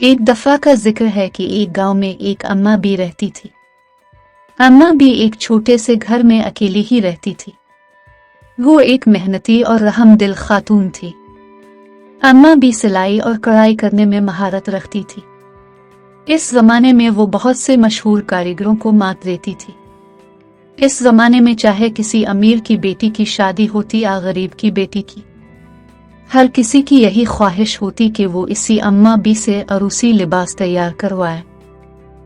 एक दफा का जिक्र है कि एक गांव में एक अम्मा बी रहती थी। अम्मा बी एक छोटे से घर में अकेली ही रहती थी। वो एक मेहनती और रहमदिल खातून थी। अम्मा बी सिलाई और कढ़ाई करने में महारत रखती थी। इस जमाने में वो बहुत से मशहूर कारीगरों को मात देती थी। इस जमाने में चाहे किसी अमीर की बेटी की शादी होती या गरीब की बेटी की, हर किसी की यही ख्वाहिश होती कि वो इसी अम्मा बी से अरूसी लिबास तैयार करवाए।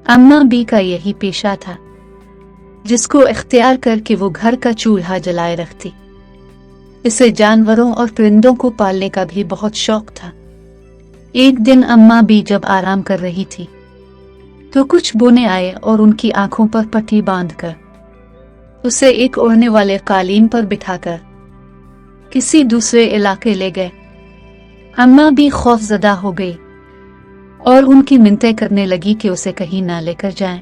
अम्मा बी का यही पेशा था, जिसको इख्तियार करके वो घर का चूल्हा जलाए रखती। इसे जानवरों और परिंदों को पालने का भी बहुत शौक था। एक दिन अम्मा बी जब आराम कर रही थी तो कुछ बोने आए और उनकी आंखों पर पट्टी बांधकर उसे एक ओढ़ने वाले कालीन पर बिठाकर किसी दूसरे इलाके ले गए। अम्मा भी खौफजदा हो गई और उनकी मिन्नतें करने लगी कि उसे कहीं ना लेकर जाएं।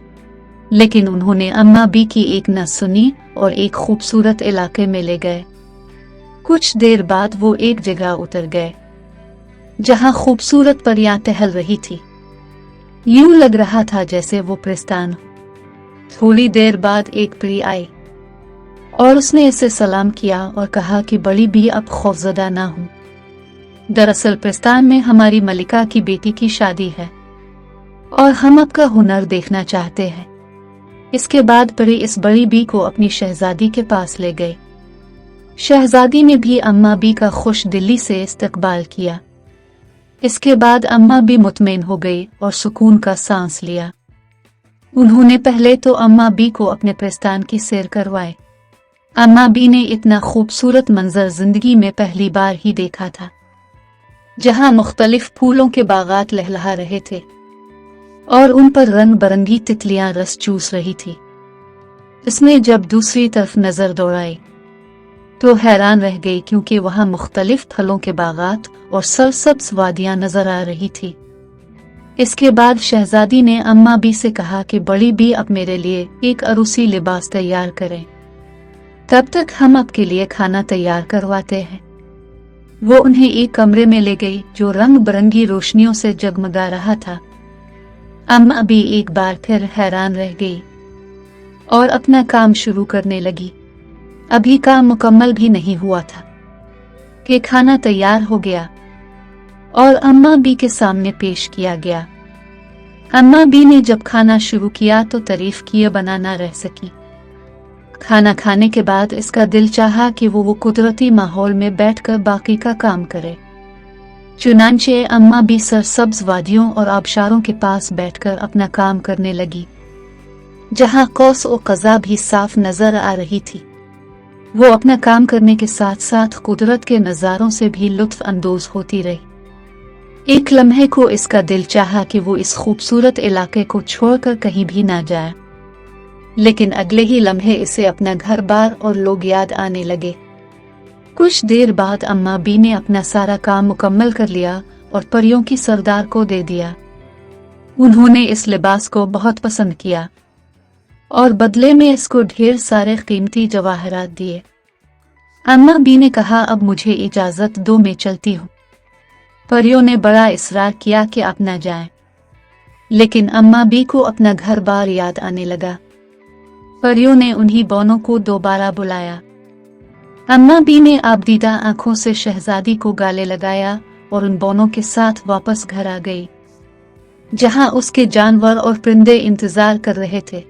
लेकिन उन्होंने अम्मा बी की एक न सुनी और एक खूबसूरत इलाके में ले गए। कुछ देर बाद वो एक जगह उतर गए जहां खूबसूरत परियां टहल रही थी। यूं लग रहा था जैसे वो प्रस्थान हो। थोड़ी देर बाद एक परी आई और उसने इसे सलाम किया और कहा कि बड़ी भी अब खौफजदा ना हो। दरअसल प्रस्थान में हमारी मलिका की बेटी की शादी है और हम आपका हुनर देखना चाहते हैं। इसके बाद परी इस बड़ी बी को अपनी शहजादी के पास ले गई। शहजादी ने भी अम्मा बी का खुश दिली से इस्तकबाल किया। इसके बाद अम्मा बी मुतमईन हो गई और सुकून का सांस लिया। उन्होंने पहले तो अम्मा बी को अपने प्रस्थान की सैर करवाए। अम्मा बी ने इतना खूबसूरत मंजर जिंदगी में पहली बार ही देखा था, जहां मुख्तलिफ फूलों के बागात लहलहा रहे थे और उन पर रंग बरंगी तितलियां रस चूस रही थी। इसने जब दूसरी तरफ नजर दौड़ाई तो हैरान रह गई, क्योंकि वहां मुख्तलिफ फलों के बागात और सरसब्ज वादियां नजर आ रही थी। इसके बाद शहजादी ने अम्मा बी से कहा कि बड़ी बी अब मेरे लिए एक अरूसी लिबास तैयार करें, तब तक हम आपके लिए खाना तैयार करवाते हैं। वो उन्हें एक कमरे में ले गई जो रंग बिरंगी रोशनियों से जगमगा रहा था। अम्मा बी एक बार फिर हैरान रह गई और अपना काम शुरू करने लगी। अभी काम मुकम्मल भी नहीं हुआ था कि खाना तैयार हो गया और अम्मा बी के सामने पेश किया गया। अम्मा बी ने जब खाना शुरू किया तो तारीफ किए बना ना रह सकी। खाना खाने के बाद इसका दिल चाहा कि वो कुदरती माहौल में बैठकर बाकी का काम करे। चुनांचे अम्मा बी सरसब्ज वादियों और आबशारों के पास बैठकर अपना काम करने लगी, जहां कौस और कज़ा भी साफ नजर आ रही थी। वो अपना काम करने के साथ साथ कुदरत के नज़ारों से भी लुत्फ अंदोज होती रही। एक लम्हे को इसका दिल चाहा कि वो इस खूबसूरत इलाके को छोड़कर कहीं भी ना जाए, लेकिन अगले ही लम्हे इसे अपना घर बार और लोग याद आने लगे। कुछ देर बाद अम्मा बी ने अपना सारा काम मुकम्मल कर लिया और परियों की सरदार को दे दिया। उन्होंने इस लिबास को बहुत पसंद किया और बदले में इसको ढेर सारे कीमती जवाहरात दिए। अम्मा बी ने कहा, अब मुझे इजाजत दो, मैं चलती हूँ। परियों ने बड़ा इसरार किया कि आप न जाएं, लेकिन अम्मा बी को अपना घर बार याद आने लगा। परियों ने उन्हीं बौनों को दोबारा बुलाया। अम्मा बी ने आबदीदा आंखों से शहजादी को गाले लगाया और उन बौनों के साथ वापस घर आ गई, जहां उसके जानवर और परिंदे इंतजार कर रहे थे।